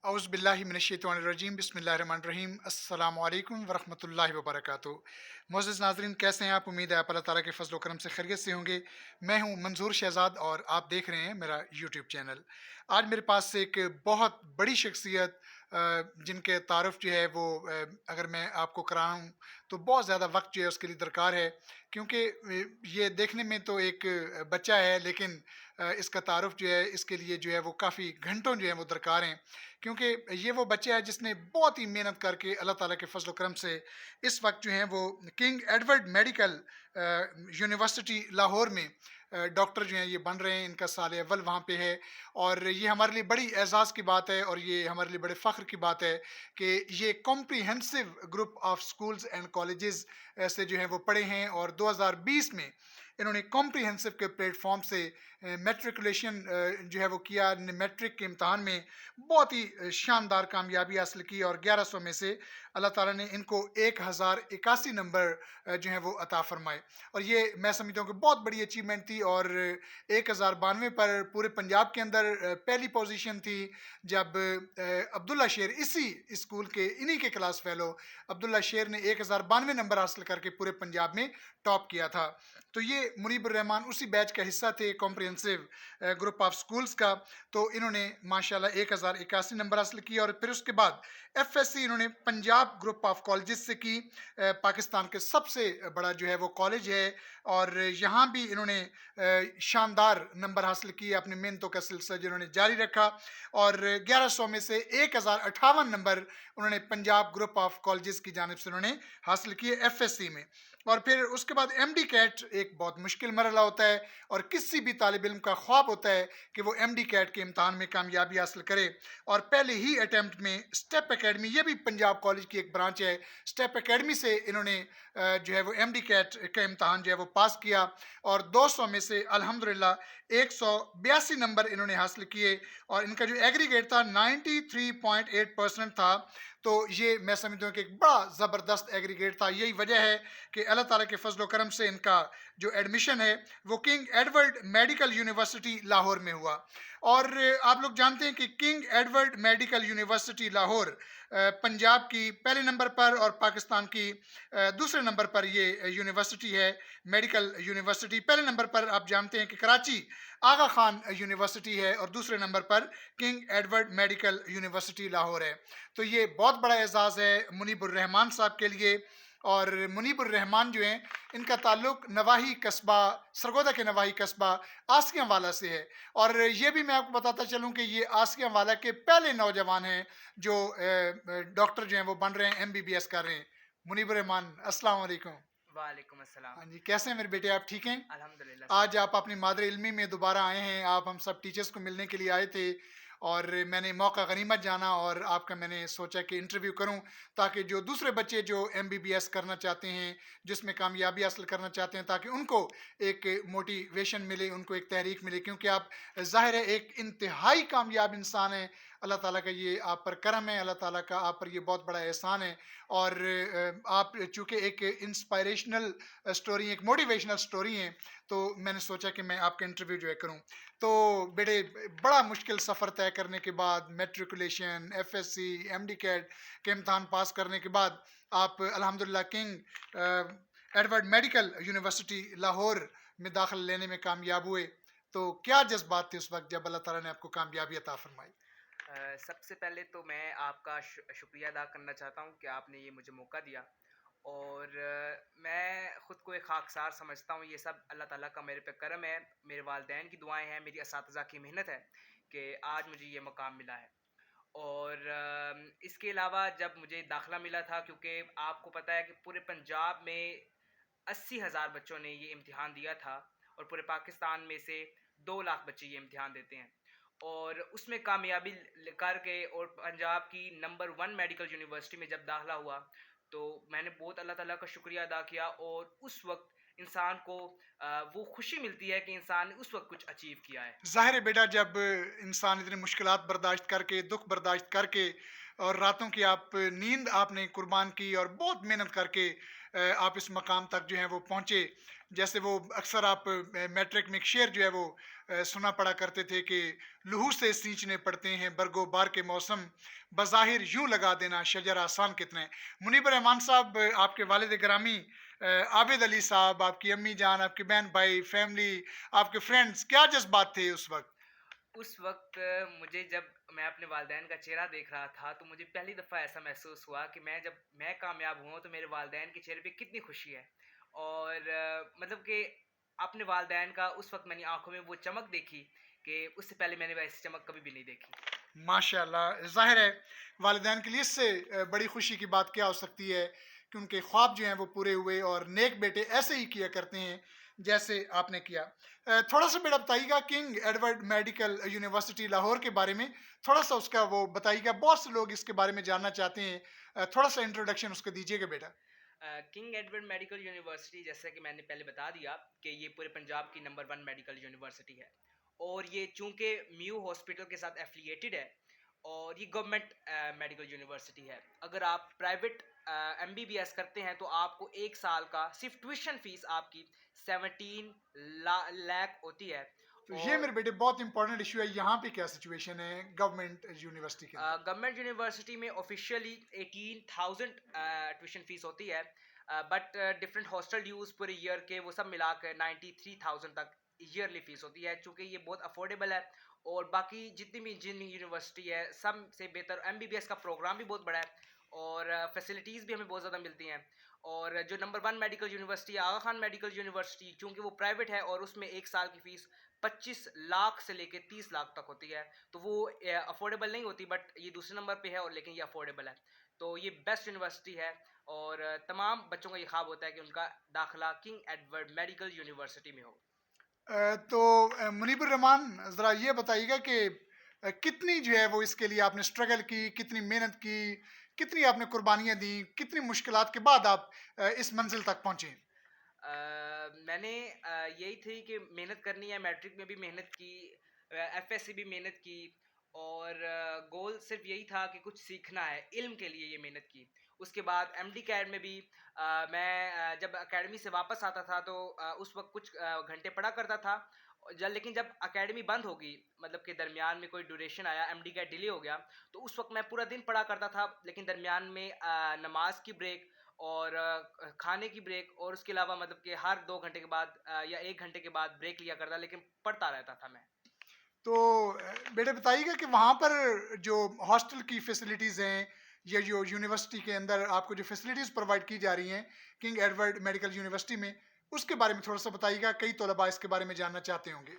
औज़ुबिल्लाहि मिनश्शैतानिर्रजीम बिस्मिल्लाहिर्रहमानिर्रहीम अस्सलामु अलैकुम वरहमतुल्लाहि वबरकातुहू। मोअज़्ज़ज़ नाज़रीन, कैसे हैं आप? उम्मीद है आप अल्लाह ताला के फ़ज़ल व करम से खैरियत से होंगे। मैं हूं मंजूर शहज़ाद और आप देख रहे हैं मेरा यूट्यूब चैनल। आज मेरे पास एक बहुत बड़ी शख्सियत जिनके तारुफ़ जो है वो अगर मैं आपको कराऊँ तो बहुत ज़्यादा वक़्त जो है उसके लिए दरकार है, क्योंकि ये देखने में तो एक बच्चा है, लेकिन इसका तारुफ़ जो है इसके लिए जो है वो काफ़ी घंटों जो है वो दरकार हैं, क्योंकि ये वो बच्चा है जिसने बहुत ही मेहनत करके अल्लाह ताला के फज़ल व करम से इस वक्त जो है वो king Edward medical university Lahore में डॉक्टर जो हैं ये बन रहे हैं। इनका साल अव्वल वहाँ पे है और ये हमारे लिए बड़ी एजाज़ की बात है और ये हमारे लिए बड़े फ़ख्र की बात है कि ये comprehensive group of schools and colleges से जो है वो पढ़े हैं और 2020 में इन्होंने कॉम्प्रिहेंसिव के प्लेटफॉर्म से मेट्रिकुलेशन जो है वो किया। मैट्रिक के इम्तहान में बहुत ही शानदार कामयाबी हासिल की और 1100 में से अल्लाह ताला ने इनको 1081 नंबर जो है वो अता फरमाए। और ये मैं समझता हूँ कि बहुत बड़ी अचीवमेंट थी और 1092 पर पूरे पंजाब के अंदर पहली पोजीशन थी, जब अब्दुल्ला शेर इसी स्कूल के इन्हीं के क्लास फेलो अब्दुल्ला शेर ने 1092 नंबर हासिल करके पूरे पंजाब में टॉप किया था। तो ये मुनीबुर रहमान उसी बैच का हिस्सा थे, कॉम्प्रिहेंसिव ग्रुप ऑफ स्कूल्स का। तो इन्होंने माशाल्लाह 1081 नंबर हासिल किया और फिर उसके बाद एफएससी इन्होंने पंजाब ग्रुप ऑफ कॉलेजेस से की। पाकिस्तान के सबसे बड़ा जो है वो कॉलेज है और यहाँ भी इन्होंने शानदार नंबर हासिल किए, अपनी मेहनतों का सिलसिला जिन्होंने जारी रखा और 1100 में से 1058 नंबर उन्होंने पंजाब ग्रुप ऑफ कॉलेजेस की जानिब से उन्होंने हासिल किए एफएससी में। और फिर उसके बाद एमडी कैट एक बहुत मुश्किल मरला होता है और किसी भी तालिब इल्म का ख्वाब होता है कि वो एमडी कैट के इम्तहान में कामयाबी हासिल करे। और पहले ही अटैम्प्ट में स्टेप एकेडमी, ये भी पंजाब कॉलेज की एक ब्रांच है, स्टेप एकेडमी से इन्होंने जो है वो एमडी कैट का इम्तहान जो है वो पास किया और 200 में से अल्हम्दुलिल्लाह 182 नंबर इन्होंने हासिल किए और इनका जो एग्रीगेट था 93.8% था। तो ये मैं समझता हूँ कि एक बड़ा ज़बरदस्त एग्रीगेट था। यही वजह है कि अल्लाह ताला के फजल करम से इनका जो एडमिशन है वो king Edward medical university Lahore में हुआ। और आप लोग जानते हैं कि king Edward medical university Lahore Punjab की पहले नंबर पर और पाकिस्तान की दूसरे नंबर पर ये यूनिवर्सिटी है। मेडिकल यूनिवर्सिटी पहले नंबर पर आप जानते हैं कि कराची आगा खान यूनिवर्सिटी है और दूसरे नंबर पर king Edward medical university Lahore है। तो ये बहुत बड़ा एजाज़ है मुनीबुर रहमान साहब के लिए। और मुनीबुर रहमान जो हैं इनका ताल्लुक नवाही कस्बा, सरगोदा के नवाही कस्बा आसियाँ वाला से है। और ये भी मैं आपको बताता चलूँ कि ये आसियाँ वाला के पहले नौजवान हैं जो डॉक्टर जो हैं वो बन रहे हैं, एमबीबीएस कर रहे हैं। मुनीबुर रहमान, अस्सलाम वालेकुम। वालेकुम अस्सलाम। हाँ जी, कैसे हैं मेरे बेटे, आप ठीक हैं? अल्हम्दुलिल्लाह सब आज आप अपनी मादर इल्मी में दोबारा आए हैं, आप हम सब टीचर्स को मिलने के लिए आए थे और मैंने मौका गनीमत जाना और आपका मैंने सोचा कि इंटरव्यू करूं, ताकि जो दूसरे बच्चे जो एमबीबीएस करना चाहते हैं, जिसमें कामयाबी हासिल करना चाहते हैं, ताकि उनको एक मोटिवेशन मिले, उनको एक तहरीक मिले, क्योंकि आप ज़ाहिर है एक इंतहाई कामयाब इंसान हैं। अल्लाह ताला का ये आप पर करम है, अल्लाह ताला का आप पर ये बहुत बड़ा एहसान है। और आप चूँकि एक इंस्पायरेशनल स्टोरी, एक मोटिवेशनल स्टोरी है, तो मैंने सोचा कि मैं आपका इंटरव्यू जो है करूं। तो बेटे, बड़ा मुश्किल सफ़र तय करने के बाद मैट्रिकुलेशन, एफएससी, एमडी कैट के इम्तहान पास करने के बाद आप अल्हम्दुलिल्लाह king Edward medical university Lahore में दाखिला लेने में कामयाब हुए। तो क्या जज्बात थे उस वक्त जब अल्लाह ताला ने आपको कामयाबी अता फरमाई? सबसे पहले तो मैं आपका शुक्रिया अदा करना चाहता हूँ कि आपने ये मुझे मौका दिया और मैं ख़ुद को एक खाकसार समझता हूँ। ये सब अल्लाह ताला का मेरे पे करम है, मेरे वालिदैन की दुआएं हैं, मेरी असातिज़ा की मेहनत है कि आज मुझे ये मकाम मिला है। और इसके अलावा जब मुझे दाखिला मिला था, क्योंकि आपको पता है कि पूरे पंजाब में 80,000 बच्चों ने ये इम्तिहान दिया था और पूरे पाकिस्तान में से 2 लाख बच्चे ये इम्तिहान देते हैं और उसमें कामयाबी करके और पंजाब की नंबर 1 मेडिकल यूनिवर्सिटी में जब दाखिला हुआ, तो मैंने बहुत अल्लाह ताला का शुक्रिया अदा किया। और उस वक्त इंसान को वो खुशी मिलती है कि इंसान ने उस वक्त कुछ अचीव किया है। ज़ाहिर है बेटा, जब इंसान इतनी मुश्किलात बर्दाश्त करके, दुख बर्दाश्त करके और रातों की आप नींद आपने कुर्बान की और बहुत मेहनत करके आप इस मकाम तक जो है वो पहुँचे। जैसे वो अक्सर आप मैट्रिक में एक शेर जो है वो सुना पड़ा करते थे कि लहू से सींचने पड़ते हैं बरगो बार के मौसम, बज़ाहिर यूँ लगा देना शजर आसान कितने। मुनीब रहमान साहब, आपके वालिद गिरामी आबिद अली साहब, आपकी अम्मी जान, आपके बहन भाई, फैमिली, आपके फ्रेंड्स, क्या जज़्बात थे उस वक़्त? उस वक़्त मुझे जब मैं अपने वालिदैन का चेहरा देख रहा था, तो मुझे पहली दफ़ा ऐसा महसूस हुआ कि मैं कामयाब हुआ हूँ, तो मेरे वालिदैन के चेहरे पे कितनी खुशी है। और मतलब कि अपने वालिदैन का उस वक़्त मैंने आँखों में वो चमक देखी कि उससे पहले मैंने वैसी चमक कभी भी नहीं देखी। माशाअल्लाह, ज़ाहिर है वालिदैन के लिए इससे बड़ी खुशी की बात क्या हो सकती है कि उनके ख्वाब जो हैं वो पूरे हुए और नेक बेटे ऐसे ही किया करते हैं जैसे आपने किया। थोड़ा-सा बेटा बताइएगा king Edward medical university Lahore के बारे में, थोड़ा-सा उसका वो बताइएगा, बहुत से लोग इसके बारे में जानना चाहते हैं। थोड़ा-सा इंट्रोडक्शन उसका दीजिएगा बेटा। किंग एडवर्ड मेडिकल यूनिवर्सिटी, जैसा कि मैंने पहले बता दिया कि ये पूरे पंजाब की नंबर 1 मेडिकल यूनिवर्सिटी है। और ये चूंकि म्यू हॉस्पिटल के साथ एफिलिएटेड है, और ये गवर्नमेंट मेडिकल यूनिवर्सिटी है। अगर आप प्राइवेट एमबीबीएस करते हैं तो आपको एक साल का सिर्फ ट्यूशन फीस आपकी 17 लाख होती है। तो ये और मेरे बेटे बहुत इंपॉर्टेंट इश्यू है, यहाँ पे क्या सिचुएशन है गवर्नमेंट यूनिवर्सिटी के अंदर? गवर्नमेंट यूनिवर्सिटी में ऑफिशियली 18,000 ट्यूशन फीस होती है, बट डिफरेंट हॉस्टल ड्यूज पूरे ईयर के वो सब मिलाकर 93,000 तक ईयरली फीस होती है, चूंकि ये बहुत अफोर्डेबल है। और बाकी जितनी भी इंजीनियरिंग यूनिवर्सिटी है सब से बेहतर, एमबीबीएस का प्रोग्राम भी बहुत बड़ा है, और फैसिलिटीज़ भी हमें बहुत ज़्यादा मिलती हैं। और जो नंबर 1 मेडिकल यूनिवर्सिटी है आगा खान मेडिकल यूनिवर्सिटी, चूंकि वो प्राइवेट है और उसमें एक साल की फ़ीस 25 लाख से लेके 30 लाख तक होती है, तो वो अफोर्डेबल नहीं होती, बट ये दूसरे नंबर पे है, और लेकिन ये अफोर्डेबल है। तो ये बेस्ट यूनिवर्सिटी है, और तमाम बच्चों का ये ख्वाब होता है कि उनका दाखिला किंग एडवर्ड मेडिकल यूनिवर्सिटी में हो। तो मुनीबुर रहमान, ज़रा ये बताइएगा कि कितनी जो है वो इसके लिए आपने स्ट्रगल की, कितनी मेहनत की, कितनी आपने कुर्बानियाँ दी, कितनी मुश्किलात के बाद आप इस मंजिल तक पहुँचे? मैंने यही थी कि मेहनत करनी है, मैट्रिक में भी मेहनत की, एफएससी भी मेहनत की, और गोल सिर्फ यही था कि कुछ सीखना है, इल्म के लिए ये मेहनत की। उसके बाद एमडी कैड में भी मैं जब एकेडमी से वापस आता था तो उस वक्त कुछ घंटे पढ़ा करता था। लेकिन जब एकेडमी बंद हो गई, मतलब कि दरमियान में कोई ड्यूरेशन आया, एमडी कैड डिले हो गया, तो उस वक्त मैं पूरा दिन पढ़ा करता था, लेकिन दरमियान में नमाज की ब्रेक और खाने की ब्रेक, और उसके अलावा मतलब कि हर 2 घंटे के बाद या 1 घंटे के बाद ब्रेक लिया करता, लेकिन पढ़ता रहता था मैं। तो बेटे बताइएगा कि वहाँ पर जो हॉस्टल की फैसिलिटीज़ हैं या जो यूनिवर्सिटी के अंदर आपको जो फैसिलिटीज़ प्रोवाइड की जा रही हैं किंग एडवर्ड मेडिकल यूनिवर्सिटी में, उसके बारे में थोड़ा-सा बताइएगा, कई तलबा इसके बारे में जानना चाहते होंगे।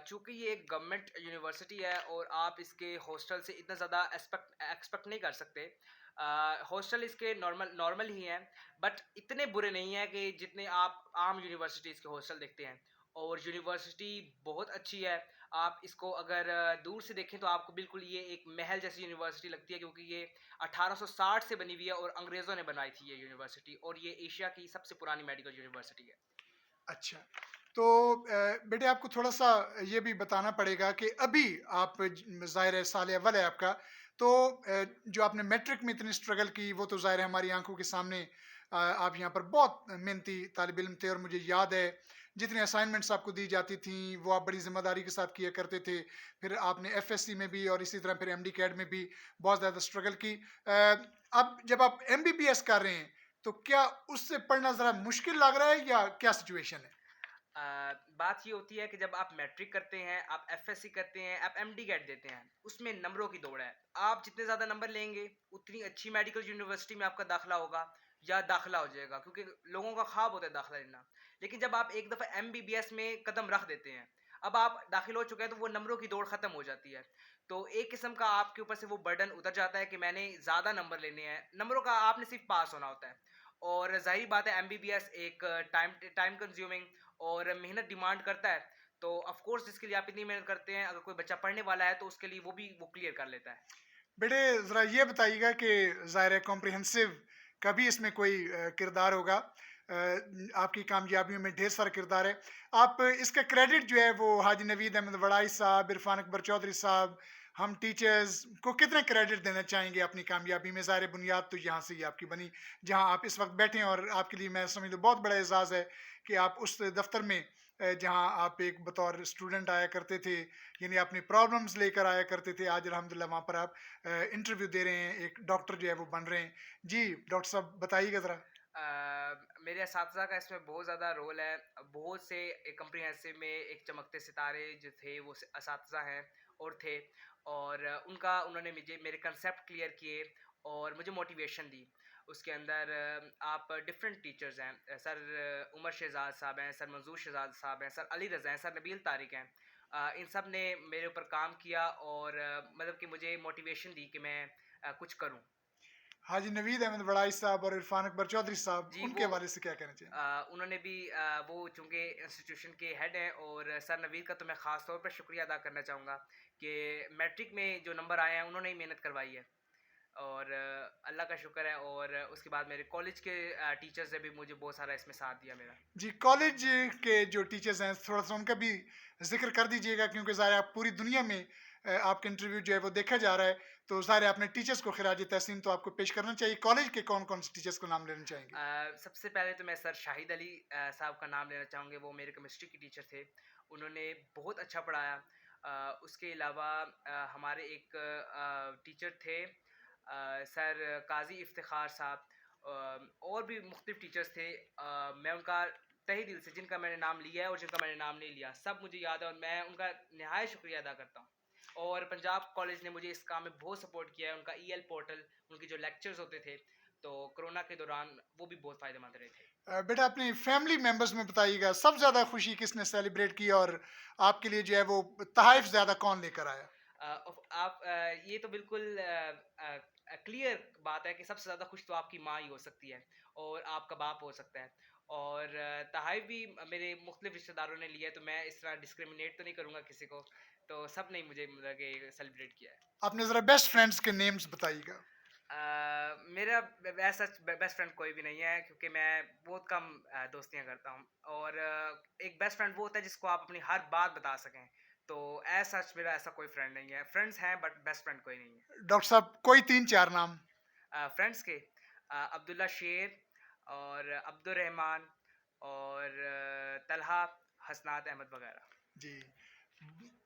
चूँकि ये एक गवर्नमेंट यूनिवर्सिटी है और आप इसके हॉस्टल से इतना ज़्यादा एक्सपेक्ट एक्सपेक्ट नहीं कर सकते। हॉस्टल इसके नॉर्मल नॉर्मल ही हैं, बट इतने बुरे नहीं हैं कि जितने आप आम यूनिवर्सिटीज़ के हॉस्टल देखते हैं। और यूनिवर्सिटी बहुत अच्छी है। आप इसको अगर दूर से देखें तो आपको बिल्कुल ये एक महल जैसी यूनिवर्सिटी लगती है, क्योंकि ये 1860 से बनी हुई है और अंग्रेज़ों ने बनाई थी ये यूनिवर्सिटी, और ये एशिया की सबसे पुरानी मेडिकल यूनिवर्सिटी है। अच्छा, तो बेटे आपको थोड़ा-सा ये भी बताना पड़ेगा कि अभी आप ज़ाहिर है साल अव्वल है आपका, तो जो आपने मैट्रिक में इतनी स्ट्रगल की वो तो ज़ाहिर है हमारी आँखों के सामने। आप यहाँ पर बहुत मेहनती तालिब इल्म थे और मुझे याद है जितनी असाइनमेंट्स आपको दी जाती थीं वो आप बड़ी ज़िम्मेदारी के साथ किया करते थे। फिर आपने एफएससी में भी और इसी तरह फिर एमडी कैड में भी बहुत ज़्यादा स्ट्रगल की। अब जब आप एमबीबीएस कर रहे हैं, तो क्या उससे पढ़ना ज़रा मुश्किल लग रहा है या क्या सिचुएशन है? बात ये होती है कि जब आप मैट्रिक करते हैं, आप एफएससी करते हैं, आप एमडी कैट देते हैं, उसमें नंबरों की दौड़ है। आप जितने ज़्यादा नंबर लेंगे, उतनी अच्छी मेडिकल यूनिवर्सिटी में आपका दाखिला होगा या दाखिला हो जाएगा, क्योंकि लोगों का ख्वाब होता है दाखिला लेना। लेकिन जब आप एक दफ़ा एमबीबीएस में कदम रख देते हैं, अब आप दाखिल हो चुके हैं, तो वो नंबरों की दौड़ ख़त्म हो जाती है। तो एक किस्म का आपके ऊपर से वो बर्डन उतर जाता है कि मैंने ज़्यादा नंबर लेने हैं। नंबरों का आपने सिर्फ पास होना होता है। और ज़ाहिर बात है एमबीबीएस एक टाइम टाइम कंज्यूमिंग और मेहनत डिमांड करता है। तो ऑफ कोर्स जिसके लिए आप इतनी मेहनत करते हैं, अगर कोई बच्चा पढ़ने वाला है तो उसके लिए वो क्लियर कर लेता है। बेटे ज़रा ये बताइएगा कि ज़ाहिर है कॉम्प्रिहेंसिव का भी इसमें कोई किरदार होगा। आपकी कामयाबियों में ढेर सारा किरदार है। आप इसका क्रेडिट जो है वो हाजी नवीद अहमद वड़ाई साहब, इरफान अकबर चौधरी साहब, हम टीचर्स को कितने क्रेडिट देना चाहेंगे अपनी कामयाबी में? ज़ाहिर है बुनियाद तो यहाँ से ही आपकी बनी, जहाँ आप इस वक़्त बैठे हैं और आपके लिए मैं समझता हूँ बहुत बड़ा एज़ाज़ है कि आप उस दफ़्तर में जहाँ आप एक बतौर स्टूडेंट आया करते थे, यानी अपनी प्रॉब्लम्स लेकर आया करते थे, आज अल्हम्दुलिल्लाह वहाँ पर आप इंटरव्यू दे रहे हैं, एक डॉक्टर जो है वो बन रहे हैं। जी, डॉक्टर साहब बताइएगा ज़रा। मेरे असातिज़ा का इसमें बहुत ज़्यादा रोल है। बहुत से एक कम्प्रिहेंसिव में एक चमकते सितारे जो थे वो असातिज़ा हैं और थे, और उन्होंने मुझे मेरे कंसेप्ट क्लियर किए और मुझे मोटिवेशन दी। उसके अंदर आप डिफरेंट टीचर्स हैं, सर उमर शहजाद साहब हैं, सर मंजूर शहजाद साहब हैं, सर अली रज़ा हैं, सर नबील तारिक हैं। इन सब ने मेरे ऊपर काम किया और मतलब कि मुझे मोटिवेशन दी कि मैं कुछ करूँ। हाजी नवीद अहमद बड़ाई साहब और इरफान अकबर चौधरी साहब, जी, उनके हवाले से क्या कहना चाहेंगे? उन्होंने भी वो चूँकि इंस्टीट्यूशन के हेड हैं, और सर नवीद का तो मैं ख़ास तौर पर शुक्रिया अदा करना चाहूँगा कि मैट्रिक में जो नंबर आए हैं उन्होंने ही मेहनत करवाई है, और अल्लाह का शुक्र है। और उसके बाद मेरे कॉलेज के टीचर्स ने भी मुझे बहुत सारा इसमें साथ दिया मेरा। जी, कॉलेज के जो टीचर्स हैं, थोड़ा-सा उनका भी ज़िक्र कर दीजिएगा क्योंकि ज़ाहिर है आप पूरी दुनिया में आपका इंटरव्यू जो है वो देखा जा रहा है, तो ज़ाहिर है अपने टीचर्स को खिराज तहसीन तो आपको पेश करना चाहिए। कॉलेज के कौन-कौन से टीचर्स को नाम लेना चाहेंगे? सबसे पहले तो मैं सर शाहिद अली साहब का नाम लेना चाहूँगी। वो मेरे केमिस्ट्री के टीचर थे। उन्होंने बहुत अच्छा पढ़ाया। उसके अलावा हमारे एक टीचर थे सर काज़ी इफ्तिखार साहब, और भी मुख्तलिफ टीचर्स थे। मैं उनका तहे दिल से, जिनका मैंने नाम लिया है और जिनका मैंने नाम नहीं लिया, सब मुझे याद है और मैं उनका नहायत शुक्रिया अदा करता हूँ। और पंजाब कॉलेज ने मुझे इस काम में बहुत सपोर्ट किया है। उनका ईएल पोर्टल, उनके जो लेक्चर्स होते थे, तो कोरोना के दौरान वो भी बहुत फ़ायदेमंद रहे थे। बेटा अपनी फैमिली मेंबर्स में बताइएगा, सबसे ज़्यादा खुशी किसने सेलिब्रेट की और आपके लिए जो है वो तोहफ़े ज़्यादा कौन लेकर आया? ये तो बिल्कुल क्लियर बात है कि सबसे ज़्यादा खुश तो आपकी माँ ही हो सकती है और आपका बाप हो सकता है। और तोहफ़े भी मेरे मुख्तलिफ रिश्तेदारों ने लिया है, तो मैं इस तरह डिस्क्रिमिनेट तो नहीं करूँगा किसी को। तो सब ने मुझे मतलब कि सेलिब्रेट किया है। अपने ज़रा बेस्ट फ्रेंड्स के नेम्स बताइएगा। मेरा वैसा बेस्ट फ्रेंड कोई भी नहीं है, क्योंकि मैं बहुत कम दोस्तियाँ करता हूँ। और एक बेस्ट फ्रेंड वो होता है जिसको आप अपनी हर बात बता सकें। तो एज़ सच मेरा ऐसा कोई फ्रेंड नहीं है। फ्रेंड्स हैं बट बेस्ट फ्रेंड कोई नहीं है। डॉक्टर साहब कोई 3-4 नाम? फ्रेंड्स के अब्दुल्ला शेर और अब्दुल रहमान और तलहा, हसनात अहमद वगैरह। जी।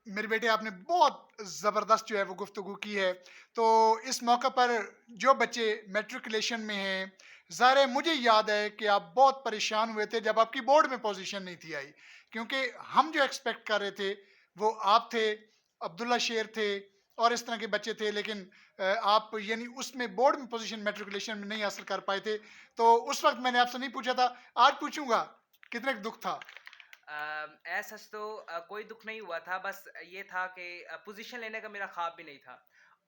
मेरे बेटे आपने बहुत ज़बरदस्त जो है वो गुफ्तगू की है। तो इस मौके पर जो बच्चे मैट्रिकुलेशन में हैं, ज़ाहिर है मुझे याद है कि आप बहुत परेशान हुए थे जब आपकी बोर्ड में पोज़ीशन नहीं थी आई। क्योंकि हम जो एक्सपेक्ट कर रहे थे वो आप थे, अब्दुल्ला शेर थे और इस तरह के बच्चे थे लेकिन आप यानी उसमें बोर्ड में पोज़ीशन मैट्रिकुलेशन में नहीं हासिल कर पाए थे। तो उस वक़्त मैंने आपसे नहीं पूछा था, आज पूछूँगा, कितना दुःख था? ऐसा सच तो कोई दुख नहीं हुआ था। बस ये था कि पोजीशन लेने का मेरा ख्वाब भी नहीं था।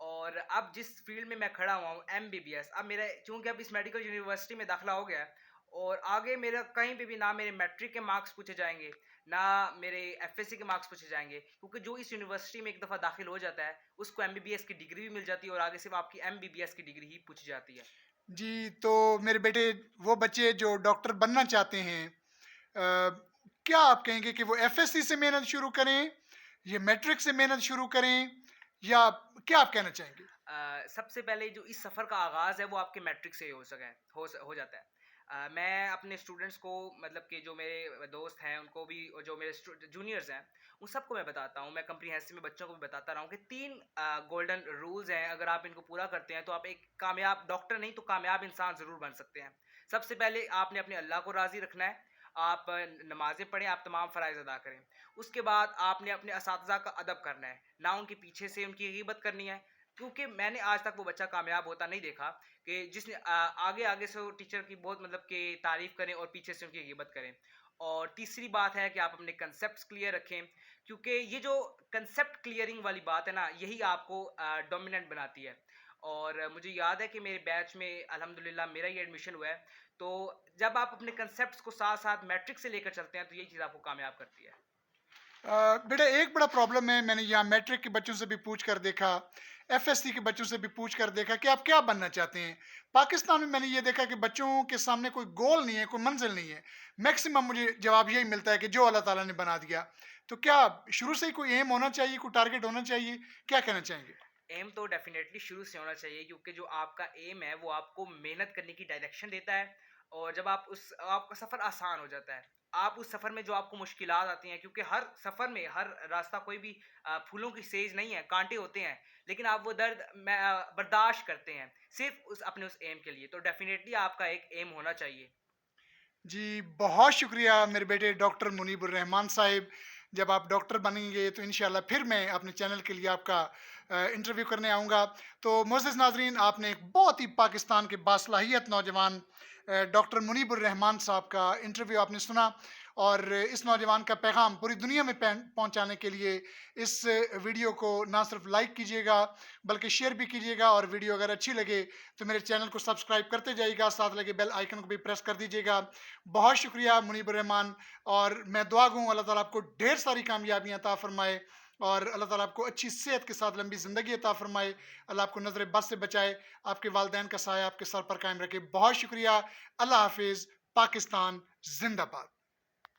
और अब जिस फील्ड में मैं खड़ा हुआ हूँ, एमबीबीएस, अब मेरा चूंकि अब इस मेडिकल यूनिवर्सिटी में दाखिला हो गया है, और आगे मेरा कहीं पे भी ना मेरे मैट्रिक के मार्क्स पूछे जाएंगे, ना मेरे एफएससी के मार्क्स पूछे जाएंगे, क्योंकि जो इस यूनिवर्सिटी में एक दफ़ा दाखिल हो जाता है उसको एमबीबीएस की डिग्री भी मिल जाती है, और आगे सिर्फ आपकी एमबीबीएस की डिग्री ही पूछी जाती है। जी, तो मेरे बेटे वो बच्चे जो डॉक्टर बनना चाहते हैं क्या आप कहेंगे कि वो एफएससी से मेहनत शुरू करें, ये मैट्रिक से मेहनत शुरू करें या क्या आप कहना चाहेंगे? सबसे पहले जो इस सफ़र का आगाज़ है वो आपके मैट्रिक से ही हो जाता है। मैं अपने स्टूडेंट्स को, मतलब कि जो मेरे दोस्त हैं उनको भी, और जो मेरे जूनियर्स हैं उन सबको मैं बताता हूँ, मैं कम्प्रिहेंसिव में बच्चों को भी बताता रहा हूँ कि 3 गोल्डन रूल्स हैं, अगर आप इनको पूरा करते हैं तो आप एक कामयाब डॉक्टर नहीं तो कामयाब इंसान ज़रूर बन सकते हैं। सबसे पहले आपने अपने अल्लाह को राज़ी रखना है, आप नमाज़ें पढ़ें, आप तमाम फ़राइज़ अदा करें। उसके बाद आपने अपने असातिज़ा का अदब करना है, ना उनके पीछे से उनकी ग़ीबत करनी है, क्योंकि मैंने आज तक वो बच्चा कामयाब होता नहीं देखा कि जिसने आगे-आगे से वो टीचर की बहुत मतलब कि तारीफ़ करें और पीछे से उनकी ग़ीबत करें। और तीसरी बात है कि आप अपने कांसेप्ट्स क्लियर रखें, क्योंकि ये जो कांसेप्ट क्लियरिंग वाली बात है ना, यही आपको डोमिनेंट बनाती है। और मुझे याद है कि मेरे बैच में अल्हम्दुलिल्लाह मेरा ही एडमिशन हुआ है, तो जब आप अपने कांसेप्ट्स को साथ-साथ मैट्रिक से लेकर चलते हैं, तो यही चीज़ आपको कामयाब करती है। बेटा एक बड़ा प्रॉब्लम है, मैंने यहाँ मैट्रिक के बच्चों से भी पूछ कर देखा, एफएससी के बच्चों से भी पूछ कर देखा कि आप क्या बनना चाहते हैं। पाकिस्तान में मैंने ये देखा कि बच्चों के सामने कोई गोल नहीं है, कोई मंजिल नहीं है। मैक्सिमम मुझे जवाब यही मिलता है कि जो अल्लाह ताला ने बना दिया। तो क्या शुरू से ही कोई एम होना चाहिए, कोई टारगेट होना चाहिए? क्या कहना चाहेंगे? एम तो डेफ़िनेटली शुरू से होना चाहिए, क्योंकि जो आपका एम है वो आपको मेहनत करने की डायरेक्शन देता है, और जब आप उस आपका सफ़र आसान हो जाता है। आप उस सफ़र में जो आपको मुश्किलात आती हैं, क्योंकि हर सफ़र में हर रास्ता कोई भी फूलों की सेज नहीं है, कांटे होते हैं, लेकिन आप वो दर्द बर्दाश्त करते हैं, सिर्फ़ उस अपने उस एम के लिए। तो डेफ़िनेटली आपका एक एम होना चाहिए। जी, बहुत शुक्रिया मेरे बेटे डॉक्टर मुनीबुर रहमान साहिब। जब आप डॉक्टर बनेंगे तो इंशाल्लाह फिर मैं अपने चैनल के लिए आपका इंटरव्यू करने आऊँगा। तो मोअज़्ज़ज़ नाज़रीन, आपने एक बहुत ही पाकिस्तान के बासलाहियत नौजवान डॉक्टर मुनीबुर रहमान साहब का इंटरव्यू आपने सुना, और इस नौजवान का पैगाम पूरी दुनिया में पहुँचाने के लिए इस वीडियो को ना सिर्फ लाइक कीजिएगा, बल्कि शेयर भी कीजिएगा, और वीडियो अगर अच्छी लगे तो मेरे चैनल को सब्सक्राइब करते जाइएगा, साथ लगे बेल आइकन को भी प्रेस कर दीजिएगा। बहुत शुक्रिया मुनीब रहमान, और मैं दुआ गूँ अल्लाह ताला आपको ढेर सारी कामयाबियाँ अता फ़रमाए, और अल्लाह ताला आपको अच्छी सेहत के साथ लंबी ज़िंदगी अता फ़रमाए। अल्लाह आपको नज़र बद से बचाए, आपके वालिदैन का साया आपके सर पर कायम रखे। बहुत शुक्रिया। अल्लाह हाफ़िज़। पाकिस्तान ज़िंदाबाद।